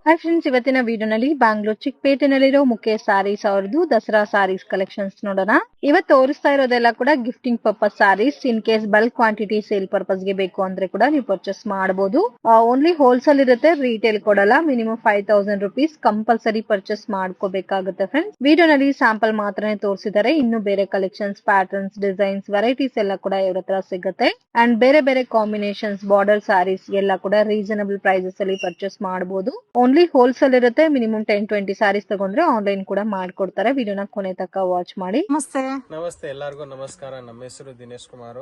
Hi friends, ಇವತ್ತಿನ ವಿಡಿಯೋನಲ್ಲಿ ಬ್ಯಾಂಗ್ಳೂರ್ ಚಿಕ್ಕಪೇಟೆನಲ್ಲಿರೋ ಮುಖೇಶ್ ಸಾರೀಸ್ ಅವ್ರದ್ದು ದಸರಾ ಸಾರೀಸ್ ಕಲೆಕ್ಷನ್ಸ್ ನೋಡೋಣ. ಇವತ್ತು ತೋರಿಸ್ತಾ ಇರೋದೆಲ್ಲ ಕೂಡ gifting purpose saris. In case bulk quantity sale purpose ಗೆ ಬೇಕು ಅಂದ್ರೆ ಕೂಡ ನೀವು ಪರ್ಚೇಸ್ ಮಾಡಬಹುದು. ಓನ್ಲಿ ಹೋಲ್ಸೇಲ್ ಇರುತ್ತೆ, ರೀಟೇಲ್ ಕೊಡಲ್ಲ. ಮಿನಿಮಮ್ 5000 ರುಪೀಸ್ ಕಂಪಲ್ಸರಿ ಪರ್ಚೇಸ್ ಮಾಡ್ಕೋಬೇಕಾಗುತ್ತೆ ಫ್ರೆಂಡ್ಸ್. ವಿಡಿಯೋನಲ್ಲಿ ಸ್ಯಾಂಪಲ್ ಮಾತ್ರನೇ ತೋರಿಸಿದ್ದಾರೆ. ಇನ್ನು ಬೇರೆ ಕಲೆಕ್ಷನ್ಸ್, ಪ್ಯಾಟರ್ನ್ಸ್, ಡಿಸೈನ್ಸ್, ವೆರೈಟೀಸ್ ಎಲ್ಲ ಕೂಡ ಇವ್ರ ಹತ್ರ ಸಿಗುತ್ತೆ. ಅಂಡ್ ಬೇರೆ ಬೇರೆ ಕಾಂಬಿನೇಷನ್ಸ್, ಬಾರ್ಡರ್ ಸಾರೀಸ್ ಎಲ್ಲ ಕೂಡ ರೀಸನಬಲ್ ಪ್ರೈಸಸ್ ಅಲ್ಲಿ ಪರ್ಚೇಸ್ ಮಾಡಬಹುದು. ಓನ್ಲಿ ಹೋಲ್ಸೇಲ್ ಇರುತ್ತೆ. ಮಿನಿಮಮ್ 10-20 ಸ್ಯಾರೀಸ್ ತಗೊಂಡ್ರೆ ಆನ್ಲೈನ್ ಕೂಡ ಮಾಡ್ಕೊಡ್ತಾರೆ. ವಿಡಿಯೋನ ಕೊನೆ ತನಕ ವಾಚ್ ಮಾಡಿ. ನಮಸ್ತೆ ಎಲ್ಲರಿಗೂ ನಮಸ್ಕಾರ. ನಮ್ಮ ಹೆಸರು ದಿನೇಶ್ ಕುಮಾರ್.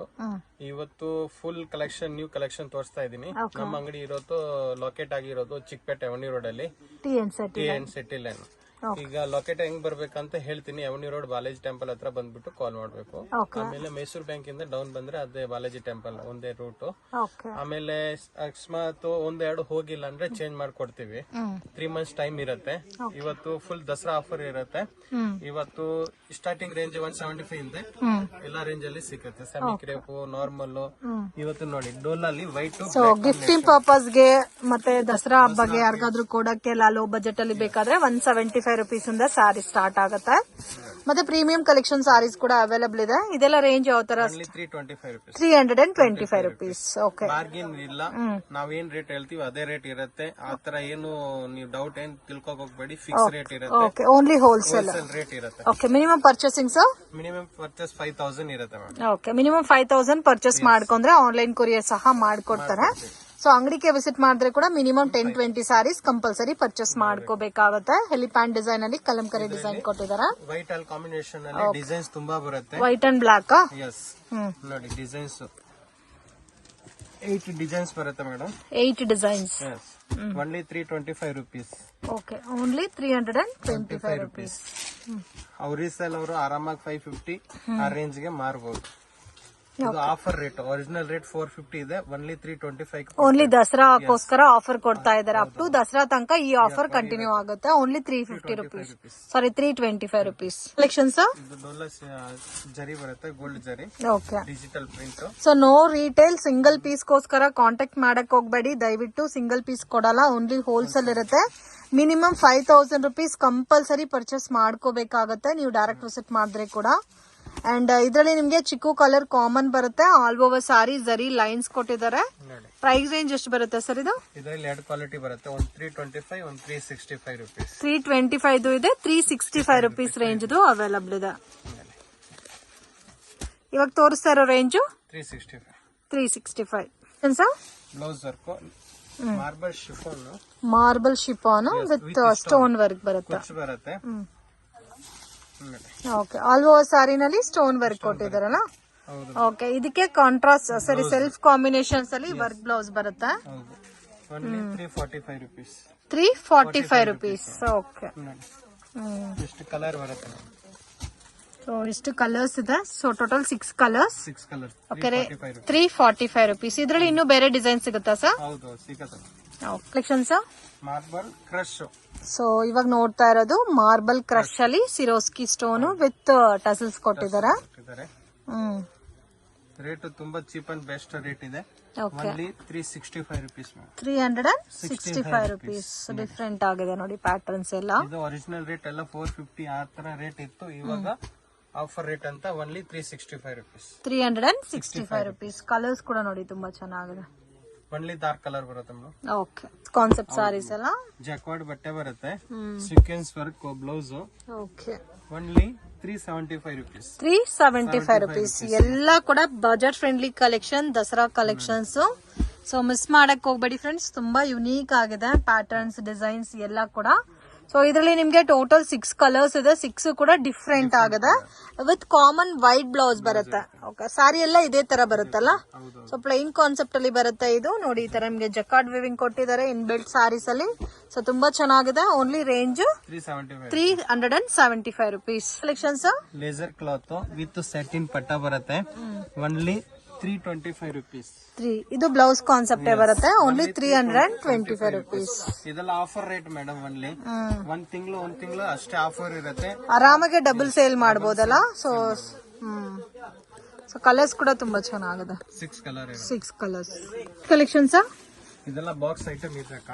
ಇವತ್ತು ಫುಲ್ ಕಲೆಕ್ಷನ್, ನ್ಯೂ ಕಲೆಕ್ಷನ್ ತೋರಿಸ್ತಾ ಇದೀನಿ. ನಮ್ಮ ಅಂಗಡಿ ಇರೋದು ಲೊಕೇಟ್ ಆಗಿರೋದು ಚಿಕ್ಕಪೇಟೆ ಅವನಿ ರೋಡ್ ಅಲ್ಲಿ, TN ಸಿಟಿ ಲೈನ್. ಈಗ ಲೊಕೇಟ್ ಹೆಂಗ್ ಬರ್ಬೇಕಂತ ಹೇಳ್ತೀನಿ. ಅವನಿ ರೋಡ್ ಬಾಲಾಜಿ ಟೆಂಪಲ್ ಹತ್ರ ಬಂದ್ಬಿಟ್ಟು ಕಾಲ್ ಮಾಡ್ಬೇಕು. ಆಮೇಲೆ ಮೈಸೂರು ಬ್ಯಾಂಕ್ ಇಂದ ಡೌನ್ ಬಂದ್ರೆ ಅದೇ ಬಾಲಾಜಿ ಟೆಂಪಲ್ ಒಂದೇ ರೂಟ್. ಆಮೇಲೆ ಅಕಸ್ಮಾತ್ ಒಂದೆರಡು ಹೋಗಿಲ್ಲ ಅಂದ್ರೆ ಚೇಂಜ್ ಮಾಡ್ಕೊಡ್ತೀವಿ. 3 months ಟೈಮ್ ಇರುತ್ತೆ. ಇವತ್ತು ಫುಲ್ ದಸರಾ ಆಫರ್ ಇರುತ್ತೆ. ಇವತ್ತು ಸ್ಟಾರ್ಟಿಂಗ್ ರೇಂಜ್ 175 ಇಂದ ಎಲ್ಲಾ ರೇಂಜ್ ಅಲ್ಲಿ ಸಿಗುತ್ತೆ. Semi crepe, normal. ಇವತ್ತು ನೋಡಿ ಡೋಲ್ ಅಲ್ಲಿ ವೈಟ್ ಗಿಫ್ಟಿಂಗ್ ಪರ್ಪಸ್ ಗೆ ಮತ್ತೆ ದಸರಾ ಹಬ್ಬಗೆ ಯಾರಿಗಾದ್ರೂ ಕೊಡಕ್ಕೆ ಲೋ ಬಜೆಟ್ ಅಲ್ಲಿ ಬೇಕಾದ್ರೆ 175 ರುಪೀಸ್ ಇಂದ ಸಾರಿ ಸ್ಟಾರ್ಟ್ ಆಗುತ್ತೆ. ಮತ್ತೆ ಪ್ರೀಮಿಯಂ ಕಲೆಕ್ಷನ್ ಸಾರೀಸ್ ಕೂಡ ಅವೈಲೇಬಲ್ ಇದೆ. ಇದೆಲ್ಲ ರೇಂಜ್ ಯಾವ ತರ? 325 ರುಪೀಸ್. ಓಕೆ, ಬಾರ್ಗಿನ್ ಇಲ್ಲ. ನಾವೇನ್ ರೇಟ್ ಹೇಳ್ತೀವಿ ಅದೇ ರೇಟ್ ಇರುತ್ತೆ. ಆತರ ಏನು ನೀವು ಡೌಟ್ ಏನ್ ತಿಳ್ಕೊಕ್ ಹೋಗ್ಬೇಡಿ. ಫಿಕ್ಸ್ ರೇಟ್ ಇರುತ್ತೆ. ಓಕೆ, ಓನ್ಲಿ ಹೋಲ್ಸೇಲ್ ರೇಟ್ ಇರುತ್ತೆ. Okay, minimum purchasing sir? Minimum purchase 5000 ಇರುತ್ತೆ ಮೇಡಮ್. ಓಕೆ, ಮಿನಿಮಮ್ 5000 ಪರ್ಚೇಸ್ ಮಾಡ್ಕೊಂಡ್ರೆ ಆನ್ಲೈನ್ ಕೊರಿಯರ್ ಸಹ ಮಾಡ್ಕೊಡ್ತಾರೆ. ಸೊ ಅಂಗಡಿಗೆ ವಿಸಿಟ್ ಮಾಡಿದ್ರೆ ಕೂಡ ಮಿನಿಮಮ್ 10-20 ಸಾರೀಸ್ ಕಂಪಲ್ಸರಿ ಪರ್ಚೇಸ್ ಮಾಡ್ಕೋಬೇಕಾಗುತ್ತೆ. ಹೆಲಿಪ್ಯಾಂಡ್ ಡಿಸೈನ್ ಅಲ್ಲಿ ಕಲಂಕರಿ ಡಿಸೈನ್ ಕೊಟ್ಟಿದ್ದಾರೆ. ವೈಟ್ ಅಲ್ಲಿ ಕಾಂಬಿನೇಷನ್ ಅಲ್ಲಿ ಡಿಸೈನ್ಸ್ ತುಂಬಾ ಬರುತ್ತೆ. White and black. ಎಸ್, ನೋಡಿ ಡಿಸೈನ್ಸ್ 8 ಡಿಸೈನ್ಸ್ ಬರುತ್ತೆ madam. 8 designs. Only 325 rupees. Okay, only 325 rupees. ಅವ್ರ ರೀಸೇಲ್ ಅವರು ಆರಾಮಾಗಿ 550 ಆ ರೇಂಜ್ ಗೆ ಮಾರಬಹುದು. ಆಫರ್ ರೇಟ್ ಒರಿಜಿನಲ್ ರೇಟ್ 450 ಇದೆ. ಓನ್ಲಿ 325. ಓನ್ಲಿ ದಸರಾಗೋಸ್ಕರ ಆಫರ್ ಕೊಡ್ತಾ ಇದ್ದಾರೆ. ಅಪ್ ಟು ದಸರಾ ತನಕ ಈ ಆಫರ್ ಕಂಟಿನ್ಯೂ ಆಗುತ್ತೆ. Only 350 rupees, sari 325 rupees. Collections zari ಬರುತ್ತೆ, gold zari. Okay, digital print. So no retail. Single piece ಗೋಸ್ಕರ ಕಾಂಟ್ಯಾಕ್ಟ್ ಮಾಡಕ್ ಹೋಗ್ಬೇಡಿ ದಯವಿಟ್ಟು. ಸಿಂಗಲ್ ಪೀಸ್ ಕೊಡಲ್ಲ, ಓನ್ಲಿ ಹೋಲ್ಸೇಲ್ ಇರುತ್ತೆ. ಮಿನಿಮಮ್ 5000 ರುಪೀಸ್ ಕಂಪಲ್ಸರಿ ಪರ್ಚೇಸ್ ಮಾಡ್ಕೋಬೇಕಾಗತ್ತೆ ನೀವು ಡೈರೆಕ್ಟ್ ವಿಸಿಟ್ ಮಾಡಿದ್ರೆ ಕೂಡ. ಅಂಡ್ ಇದರಲ್ಲಿ ನಿಮ್ಗೆ ಚಿಕ್ಕು ಕಲರ್ ಕಾಮನ್ ಬರುತ್ತೆ. All over sari zari lines ಕೊಟ್ಟಿದ್ದಾರೆ. ಪ್ರೈಸ್ ರೇಂಜ್ ಎಷ್ಟು ಬರುತ್ತೆ ಸರ್ ಇದು? ಇದರಲ್ಲಿ 2 ಕ್ವಾಲಿಟಿ ಬರುತ್ತೆ. ಒಂದು 325, ಒಂದು 365 ರುಪೀಸ್. 325 ಇದೆ, 365 ರುಪೀಸ್ ರೇಂಜ್ ಅವೈಲಬಲ್ ಇದೆ. ಇವಾಗ ತೋರಿಸ್ತಾ ಇರೋ range 365. Blouse work marble chiffon with stone work ಬರುತ್ತೆ. ಓಕೆ, ಆಲ್ ಓವರ್ ಸಾರಿನಲ್ಲಿ ಸ್ಟೋನ್ ವರ್ಕ್ ಕೊಟ್ಟಿದಾರಲ್ಲ. ಓಕೆ, ಇದಕ್ಕೆ ಕಾಂಟ್ರಾಸ್ಟ್ ಸರಿ ಸೆಲ್ಫ್ ಕಾಂಬಿನೇಷನ್ಸ್ ಅಲ್ಲಿ ವರ್ಕ್ ಬ್ಲೌಸ್ ಬರುತ್ತೆ. 345 ರುಪೀಸ್. ಓಕೆ, ಸೊ ಇಷ್ಟು ಕಲರ್ಸ್ ಇದೆ. So total 6 colours. Okay, 345 rupees. ಇದರಲ್ಲಿ ಇನ್ನೂ ಬೇರೆ ಡಿಸೈನ್ ಸಿಗುತ್ತಾ sir? Collections marble crush. So ಇವಾಗ ನೋಡ್ತಾ ಇರೋದು ಮಾರ್ಬಲ್ ಕ್ರಶ್ ಅಲ್ಲಿ ಸಿರೋಸ್ಕಿ ಸ್ಟೋನ್ ವಿತ್ ಟಸಲ್ಸ್ ಕೊಟ್ಟಿದ್ದಾರೆ. ರೇಟ್ ತುಂಬಾ ಚೀಪ್ ಅಂಡ್ ಬೆಸ್ಟ್ ರೇಟ್ ಇದೆ. Only 365 rupees. 365 ರುಪೀಸ್. ಡಿಫ್ರೆಂಟ್ ಆಗಿದೆ ನೋಡಿ ಪ್ಯಾಟರ್ನ್ಸ್ ಎಲ್ಲ. ಇದು ಒರಿಜಿನಲ್ ರೇಟ್ ಎಲ್ಲ 450 ಆ ತರ ರೇಟ್ ಇತ್ತು. ಇವಾಗ ಆಫರ್ ರೇಟ್ ಅಂತ ಓನ್ಲಿ 365 ರುಪೀಸ್. 365 ರುಪೀಸ್. ಕಲರ್ಸ್ ಕೂಡ ನೋಡಿ ತುಂಬಾ ಚೆನ್ನಾಗಿದೆ. ಒನ್ಲಿ ಡಾರ್ಕ್ ಕಲರ್ ಬರುತ್ತೆ ಮೇಡಮ್. ಓಕೆ, ಕಾನ್ಸೆಪ್ಟ್ ಸಾರೀಸ್ ಎಲ್ಲ ಜಾಕ್ವಾರ್ಡ್ ಬಟ್ಟೆ ಬರುತ್ತೆ. Sequence work blouse. Okay, only 375 rupees. 375 rupees. ಎಲ್ಲ ಕೂಡ budget friendly collection, Dasara collections. So miss ಮಾಡಕ್ ಹೋಗ್ಬೇಡಿ ಫ್ರೆಂಡ್ಸ್. ತುಂಬಾ ಯುನೀಕ್ ಆಗಿದೆ ಪ್ಯಾಟರ್ನ್ಸ್, ಡಿಸೈನ್ಸ್ ಎಲ್ಲ ಕೂಡ. ಸೊ ಇದರಲ್ಲಿ ನಿಮ್ಗೆ ಟೋಟಲ್ 6 ಕಲರ್ಸ್ ಇದೆ. 6 ಕೂಡ ಡಿಫ್ರೆಂಟ್ ಆಗಿದೆ. ವಿತ್ ಕಾಮನ್ ವೈಟ್ ಬ್ಲೌಸ್ ಬರುತ್ತೆ. ಓಕೆ, ಸಾರಿ ಎಲ್ಲ ಇದೇ ತರ ಬರುತ್ತಲ್ಲ. ಸೊ ಪ್ಲೈನ್ ಕಾನ್ಸೆಪ್ಟ್ ಅಲ್ಲಿ ಬರುತ್ತೆ ಇದು. ನೋಡಿ ಈ ತರ ನಿಮ್ಗೆ ಜಕಾರ್ಡ್ ವಿವಿಂಗ್ ಕೊಟ್ಟಿದ್ದಾರೆ ಇನ್ ಬಿಲ್ಟ್ ಸಾರೀಸ್ ಅಲ್ಲಿ. ಸೊ ತುಂಬಾ ಚೆನ್ನಾಗಿದೆ. Only range 375 rupees. Collections laser cloth with satin ಪಟ್ಟ ಬರುತ್ತೆ. Only 325 rupees. ಇದು ಬ್ಲೌಸ್ ಕಾನ್ಸೆಪ್ಟ್ ಬರುತ್ತೆ. Only 325 rupees. ಇದೆಲ್ಲ ಆಫರ್ ರೇಟ್ ಮೇಡಮ್. ಓನ್ಲಿ ಒಂದ್ ತಿಂಗಳು ಅಷ್ಟೇ ಆಫರ್ ಇರುತ್ತೆ. ಆರಾಮಾಗಿ ಡಬಲ್ ಸೇಲ್ ಮಾಡಬಹುದಲ್ಲ. ಸೊ ಕಲರ್ಸ್ ಕೂಡ ತುಂಬಾ ಚೆನ್ನಾಗಿದೆ. 6 ಕಲರ್. 6 ಕಲರ್ಸ್. ಕಲೆಕ್ಷನ್ಸ್ ಇದೆಲ್ಲ ಬಾಕ್ಸ್ ಐಟಮ್ ಇದೆ ಅಕ್ಕ.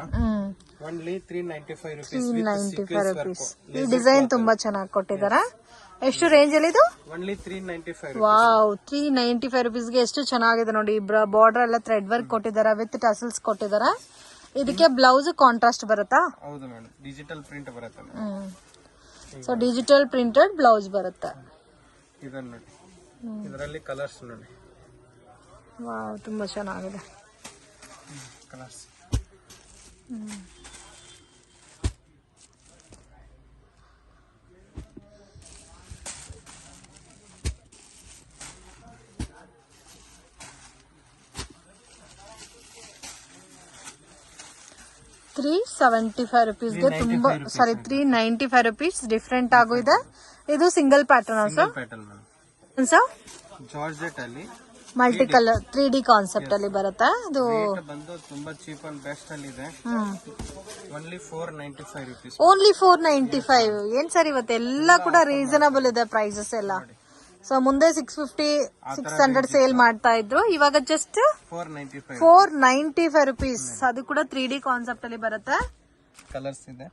Only 395 rupees 395 rupees. ಈ ಡಿಸೈನ್ ತುಂಬಾ ಚೆನ್ನಾಗಿ ಕೊಟ್ಟಿದಾರ. ಎಷ್ಟು ರೇಂಜ್ ಅಲ್ಲಿ ಇದು? ಒನ್ಲಿ 395. ವಾವ್, 395 ರುಪೀಸ್ಗೆ ಎಷ್ಟು ಚೆನ್ನಾಗಿದೆ ನೋಡಿ. ಬಾರ್ಡರ್ ಎಲ್ಲ ಥ್ರೆಡ್ ವರ್ಕ್ ಕೊಟ್ಟಿದಾರ ವಿತ್ ಟಸಲ್ಸ್ ಕೊಟ್ಟಿದಾರ. ಇದಕ್ಕೆ ಬ್ಲೌಸ್ ಕಾಂಟ್ರಾಸ್ಟ್ ಬರುತ್ತಾ? ಹೌದು ಮೇಡಮ್, ಡಿಜಿಟಲ್ ಪ್ರಿಂಟ್ ಬರುತ್ತೆ. ಸೊ ಡಿಜಿಟಲ್ ಪ್ರಿಂಟೆಡ್ ಬ್ಲೌಸ್ ಬರುತ್ತೆ. ಇದನ್ನ ನೋಡಿ, ಇದರಲ್ಲಿ ಕಲರ್ಸ್ ನೋಡಿ. ವಾವ್, ತುಂಬಾ ಚೆನ್ನಾಗಿದೆ ಕಲರ್ಸ್. $375 ರುಪೀಸ್ಗೆ ತುಂಬಾ 395 ರುಪೀಸ್ ಡಿಫ್ರೆಂಟ್ ಆಗು ಇದೆ. ಇದು single pattern sir. Sir georgette ಅಲ್ಲಿ ಮಲ್ಟಿ ಕಲರ್ 3D ಕಾನ್ಸೆಪ್ಟ್ ಅಲ್ಲಿ ಬರುತ್ತೆ. ಇದು ಬಂದು ತುಂಬಾ ಚೀಪ್ ಅಂಡ್ ಬೆಸ್ಟ್ ಅಲ್ಲಿ ಇದೆ. Only 495 rupees. ಓನ್ಲಿ 495. ಏನ್ ಸರ್ ಇವತ್ತೆಲ್ಲ ಕೂಡ ರೀಸನಬಲ್ ಇದೆ ಪ್ರೈಸಸ್ ಎಲ್ಲ. ಸೊ ಮುಂದೆ 650 600 ಸೇಲ್ ಮಾಡ್ತಾ ಇದ್ರು, ಇವಾಗ ಜಸ್ಟ್ 495 ರುಪೀಸ್. ಅದು ಕೂಡ 3D ಕಾನ್ಸೆಪ್ಟ್ ಅಲ್ಲಿ ಬರುತ್ತೆ. ಕಲರ್ಸ್ ಇದೆ.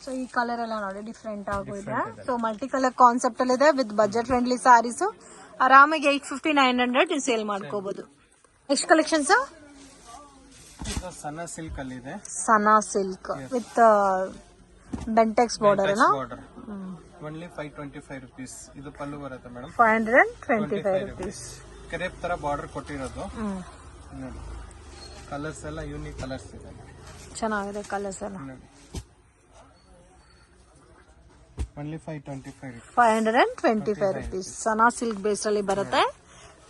ಸೊ ಈ ಕಲರ್ ಎಲ್ಲ ನೋಡಿ ಡಿಫ್ರೆಂಟ್ ಆಗು ಇದೆ. ಸೊ ಮಲ್ಟಿ ಕಲರ್ ಕಾನ್ಸೆಪ್ಟ್ ಅಲ್ಲಿ ಇದೆ ವಿತ್ ಬಜೆಟ್ ಫ್ರೆಂಡ್ಲಿ ಸಾರೀಸ್. ಆರಾಮಾಗಿ 850 900 ನೀವು ಸೇಲ್ ಮಾಡ್ಕೋಬಹುದು. ನೆಕ್ಸ್ಟ್ ಕಲೆಕ್ಷನ್ಸ್ ಸನಾ ಸಿಲ್ಕ್ ಅಲ್ಲಿ ಇದೆ. ಸನಾ ಸಿಲ್ಕ್ ವಿತ್ ಬೆಂಟೆಕ್ಸ್ ಬಾರ್ಡರ್ ಅಲ್ಲ. Only 525 rupees. ಇದು ಪಲ್ಲು ಬರುತ್ತೆ ಮೇಡಮ್. 525 ರುಪೀಸ್. ಕ್ರೇಪ್ ತರ ಬಾರ್ಡರ್ ಕೊಟ್ಟಿರೋದು. ಕಲರ್ಸ್ ಎಲ್ಲ ಯೂನಿಕ್ ಕಲರ್ಸ್ ಇದೆ, ಚೆನ್ನಾಗಿದೆ ಕಲರ್ಸ್ ಎಲ್ಲ. Only 525 rupees. ಸನಾ ಸಿಲ್ಕ್ ಬೇಸ್ ಅಲ್ಲಿ ಬರುತ್ತೆ.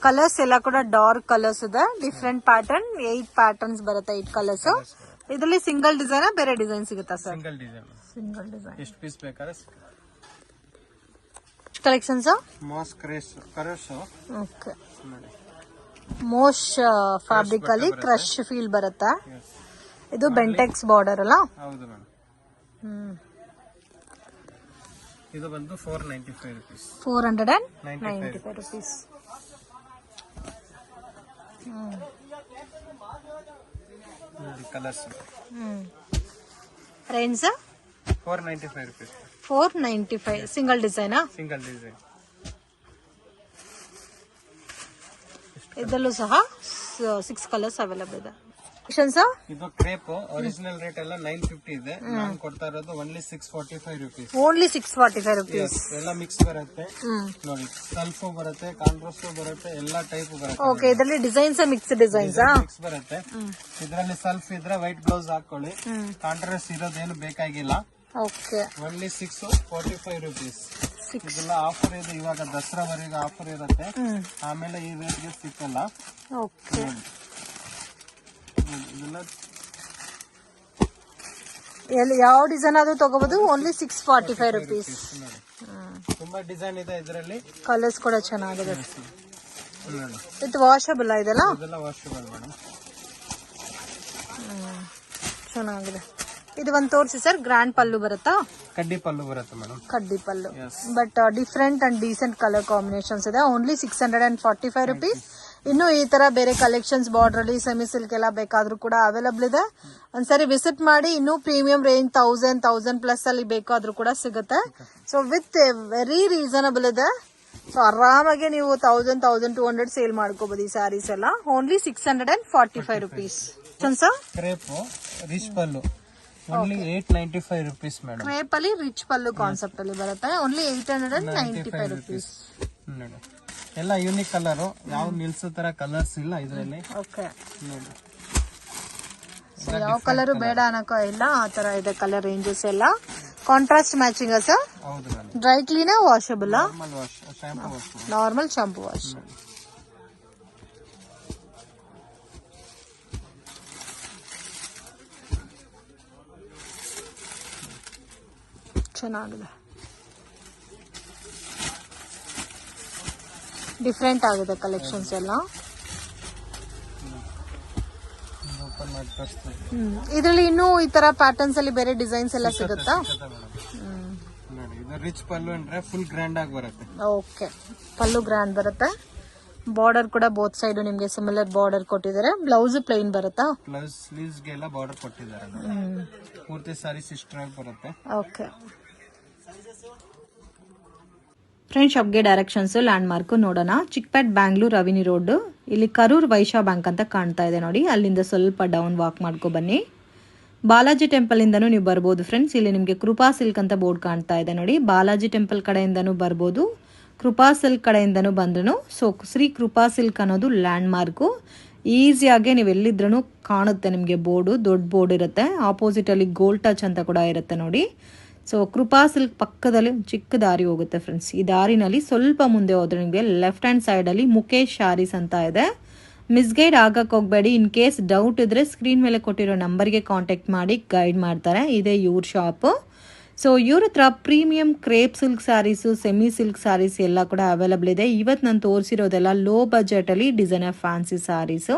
ಕಲರ್ಸ್ ಎಲ್ಲ ಕೂಡ ಡಾರ್ಕ್ ಕಲರ್ಸ್ ಇದೆ. ಡಿಫ್ರೆಂಟ್ ಪ್ಯಾಟರ್ನ್ 8 ಪ್ಯಾಟರ್ನ್ಸ್ ಬರುತ್ತೆ. 8 ಕಲರ್ಸ್. ಇದರಲ್ಲಿ ಸಿಂಗಲ್ ಡಿಸೈನ್ ಬೇರೆ ಡಿಸೈನ್ ಸಿಗುತ್ತಾ ಸರ್? Single design. ಎಷ್ಟು ಪೀಸ್ ಬೇಕಾದ್ರೆ collections. Moss crush. Okay, moss fabric ಅಲ್ಲಿ ಕ್ರಶ್ ಫೀಲ್ ಬರುತ್ತೆ. ಇದು ಬೆಂಟೆಕ್ಸ್ ಬಾರ್ಡರ್ ಅಲ್ಲ. ಹೌದು ಮೇಡಮ್. ಇದು ಬಂದು 495 rupees. 495 rupees. Colours. Range 495 rupees. 495 single design. Single design. ಇದರಲ್ಲೂ ಸಹ 6 ಕಲರ್ಸ್ ಅವೈಲೇಬಲ್ ಇದೆ. ಇದು ಕ್ರೇಪ್ ಒರಿಜಿನಲ್ ರೇಟ್ ಎಲ್ಲ 950 ಇದೆ. ನಾನು ಕೊಡ್ತಾ ಇರೋದು ಓನ್ಲಿ 645 ರುಪೀಸ್. Only 645 rupees. ಎಲ್ಲ ಮಿಕ್ಸ್ ಬರುತ್ತೆ ನೋಡಿ. ಸೆಲ್ಫ್ ಬರುತ್ತೆ, ಕಾಂಟ್ರಾಸ್ಟ್ ಬರುತ್ತೆ, ಎಲ್ಲಾ ಟೈಪ್ ಬರುತ್ತೆ. ಓಕೆ, ಇದರಲ್ಲಿ ಡಿಸೈನ್ಸ್ ಮಿಕ್ಸ್ ಡಿಸೈನ್ಸ್ ಮಿಕ್ಸ್ ಬರುತ್ತೆ. ಇದರಲ್ಲಿ ಸೆಲ್ಫ್ ಇದ್ರೆ ವೈಟ್ ಬ್ಲೌಸ್ ಹಾಕೊಳ್ಳಿ. ಕಾಂಟ್ರಾಸ್ಟ್ ಇರೋದೇನು ಬೇಕಾಗಿಲ್ಲ. Okay, only 645 rupees. ಇದೆಲ್ಲ ಆಫರ್ ಇದೆ, ಇವಾಗ ದಸರಾವರೆಗೆ ಆಫರ್ ಇರುತ್ತೆ. ಆಮೇಲೆ ಈ ರೇಟ್ಗೆ ಸಿಕ್ಕಲ್ಲ. ಓಕೆ, ಯಾವ ಡಿಸೈನ್ ಆದ್ರೂ ತಗೋಬಹುದು. Only 645 rupees. ತುಂಬಾ ಡಿಸೈನ್ ಇದೆ ಇದರಲ್ಲಿ. ಕಲರ್ಸ್ ಕೂಡ ಚೆನ್ನಾಗಿದೆ. ಇದು ವಾಷಬಲ್ ಇದೆಲ್ಲ. ಇದೆಲ್ಲ ವಾಷಬಲ್ ಮೇಡಮ್. ಚೆನ್ನಾಗಿದೆ. ಇದು ಒಂದು ತೋರಿಸಿ ಸರ್. ಗ್ರ್ಯಾಂಡ್ ಪಲ್ಲು ಬರುತ್ತಾ? ಕಡ್ಡಿ ಪಲ್ಲು ಬರುತ್ತೆ ಮೇಡಮ್. ಕಡ್ಡಿ pallu, but different and decent colour combinations ಇದೆ. Only 645 rupees. ಇನ್ನು ಈ ತರ ಬೇರೆ ಕಲೆಕ್ಷನ್ಸ್ ಬಾರ್ಡರ್ ಅಲ್ಲಿ ಸೆಮಿ ಸಿಲ್ಕ್ ಎಲ್ಲ ಬೇಕಾದ್ರೂ ಕೂಡ ಅವೈಲಬಲ್ ಇದೆ. ಒಂದ್ಸರಿ ವಿಸಿಟ್ ಮಾಡಿ. ಇನ್ನು ಪ್ರೀಮಿಯಂ ರೇಂಜ್ 1000+ ಅಲ್ಲಿ ಬೇಕಾದ್ರೂ ಕೂಡ ಸಿಗುತ್ತೆ. ಸೊ ವಿತ್ ವೆರಿ ರೀಸನಬಲ್ ಇದೆ. ಸೊ ಆರಾಮಾಗಿ ನೀವು 1000-1200 ಸೇಲ್ ಮಾಡ್ಕೋಬಹುದು ಈ ಸ್ಯಾರೀಸ್ ಎಲ್ಲ. Only 645 rupees. ಕ್ರೇಪ್ ರಿಚ್ ಪಲ್ಲು ಓನ್ಲಿ 895 ರುಪೀಸ್ ಮೇಡಮ್. ಕ್ರೇಪ್ ಅಲ್ಲಿ ರಿಚ್ ಪಲ್ಲು ಕಾನ್ಸೆಪ್ಟ್ ಅಲ್ಲಿ ಬರುತ್ತೆ. Only 895 rupees. ಎಲ್ಲ ಯೂನಿಕ್ ಕಲರ್, ಯಾವ ನಿಲ್ಸೋ ತರ ಕಲರ್ಸ್ ಇಲ್ಲ ಇದರಲ್ಲಿ. ಓಕೆ, ಯಾವ ಕಲರ್ ಬೇಡ ಅನ್ನಕೋ ಇಲ್ಲ, ಆ ತರ ಇದೆ ಕಲರ್ ರೇಂಜಸ್ ಎಲ್ಲ. Contrast matching sir. ಹೌದು madam. Dry clean washable? Normal wash, shampoo wash. Normal shampoo wash. ಚೆನ್ನಾಗಿದೆ, ಡಿಫ್ರೆಂಟ್ ಆಗಿದೆ ಕಲೆಕ್ಷನ್ಸ್ ಎಲ್ಲ. ಇದರಲ್ಲಿ ಇನ್ನೂ ಈ ತರ ಪ್ಯಾಟರ್ನ್ಸ್ ಅಲ್ಲಿ ಬೇರೆ ಡಿಸೈನ್ಸ್ ಎಲ್ಲ ಸಿಗುತ್ತಾ? ರಿಚ್ ಪಲ್ಲು ಅಂದ್ರೆ ಫುಲ್ ಗ್ರ್ಯಾಂಡ್ ಆಗಿ ಬರುತ್ತೆ. ಓಕೆ, ಪಲ್ಲು ಗ್ರ್ಯಾಂಡ್ ಬರುತ್ತೆ. ಬಾರ್ಡರ್ ಕೂಡ ಬೋತ್ ಸೈಡ್ ನಿಮ್ಗೆ ಸಿಮಿಲರ್ ಬಾರ್ಡರ್ ಕೊಟ್ಟಿದ್ದಾರೆ. ಬ್ಲೌಸ್ ಪ್ಲೈನ್ ಬರುತ್ತಾ? ಪ್ಲಸ್ ಸ್ಲೀವ್ಸ್ ಗೆಲ್ಲ ಬಾರ್ಡರ್ ಕೊಟ್ಟಿದ್ದಾರೆ. ಪೂರ್ತಿ ಸಾರಿ ಸಿಸ್ಟರ್ ಆಗಿ ಬರುತ್ತೆ. ಓಕೆ ಫ್ರೆಂಡ್ಸ್, ಶಾಪ್ಗೆ ಡೈರೆಕ್ಷನ್ಸ್ ಲ್ಯಾಂಡ್ ಮಾರ್ಕ್ ನೋಡೋಣ. ಚಿಕ್ಪೇಟ್ ಬ್ಯಾಂಗ್ಳೂರ್ ಅವಿನಿ ರೋಡ್, ಇಲ್ಲಿ ಕರೂರ್ ವೈಶ್ಯ ಬ್ಯಾಂಕ್ ಅಂತ ಕಾಣ್ತಾ ಇದೆ ನೋಡಿ. ಅಲ್ಲಿಂದ ಸ್ವಲ್ಪ ಡೌನ್ ವಾಕ್ ಮಾಡ್ಕೊ ಬನ್ನಿ. ಬಾಲಾಜಿ ಟೆಂಪಲ್ ಇಂದನೂ ನೀವು ಬರ್ಬೋದು ಫ್ರೆಂಡ್ಸ್. ಇಲ್ಲಿ ನಿಮಗೆ ಕೃಪಾ ಸಿಲ್ಕ್ ಅಂತ ಬೋರ್ಡ್ ಕಾಣ್ತಾ ಇದೆ ನೋಡಿ. ಬಾಲಾಜಿ ಟೆಂಪಲ್ ಕಡೆಯಿಂದನೂ ಬರ್ಬೋದು, ಕೃಪಾ ಸಿಲ್ಕ್ ಕಡೆಯಿಂದನೂ ಬಂದ್ರೂ. ಸೊ ಶ್ರೀ ಕೃಪಾ ಸಿಲ್ಕ್ ಅನ್ನೋದು ಲ್ಯಾಂಡ್ ಮಾರ್ಕು. ಈಸಿಯಾಗಿ ನೀವು ಎಲ್ಲಿದ್ರೂ ಕಾಣುತ್ತೆ ನಿಮಗೆ ಬೋರ್ಡು. ದೊಡ್ಡ ಬೋರ್ಡ್ ಇರುತ್ತೆ. ಆಪೋಸಿಟ್ ಅಲ್ಲಿ ಗೋಲ್ಡ್ ಟಚ್ ಅಂತ ಕೂಡ ಇರುತ್ತೆ ನೋಡಿ. ಸೊ ಕೃಪಾ ಸಿಲ್ಕ್ ಪಕ್ಕದಲ್ಲಿ ಚಿಕ್ಕ ದಾರಿ ಹೋಗುತ್ತೆ ಫ್ರೆಂಡ್ಸ್. ಈ ದಾರಿನಲ್ಲಿ ಸ್ವಲ್ಪ ಮುಂದೆ ಹೋದ್ರೆ ನಿಮಗೆ ಲೆಫ್ಟ್ ಹ್ಯಾಂಡ್ ಸೈಡ್ ಅಲ್ಲಿ ಮುಖೇಶ್ ಶಾರೀಸ್ ಅಂತ ಇದೆ. ಮಿಸ್ಗೈಡ್ ಆಗಕ್ಕೆ ಹೋಗಬೇಡಿ. ಇನ್ ಕೇಸ್ ಡೌಟ್ ಇದ್ರೆ ಸ್ಕ್ರೀನ್ ಮೇಲೆ ಕೊಟ್ಟಿರೋ ನಂಬರ್ಗೆ ಕಾಂಟ್ಯಾಕ್ಟ್ ಮಾಡಿ ಗೈಡ್ ಮಾಡ್ತಾರೆ. ಇದೇ ಇವ್ರ ಶಾಪು. ಸೊ ಇವ್ರ ಹತ್ರ premium crepe silk saris, semi silk saris ಎಲ್ಲ ಕೂಡ ಅವೈಲಬಲ್ ಇದೆ. ಇವತ್ತು ನಾನು ತೋರಿಸಿರೋದೆಲ್ಲ ಲೋ ಬಜೆಟಲ್ಲಿ ಡಿಸೈನರ್ ಫ್ಯಾನ್ಸಿ ಸ್ಯಾರೀಸು.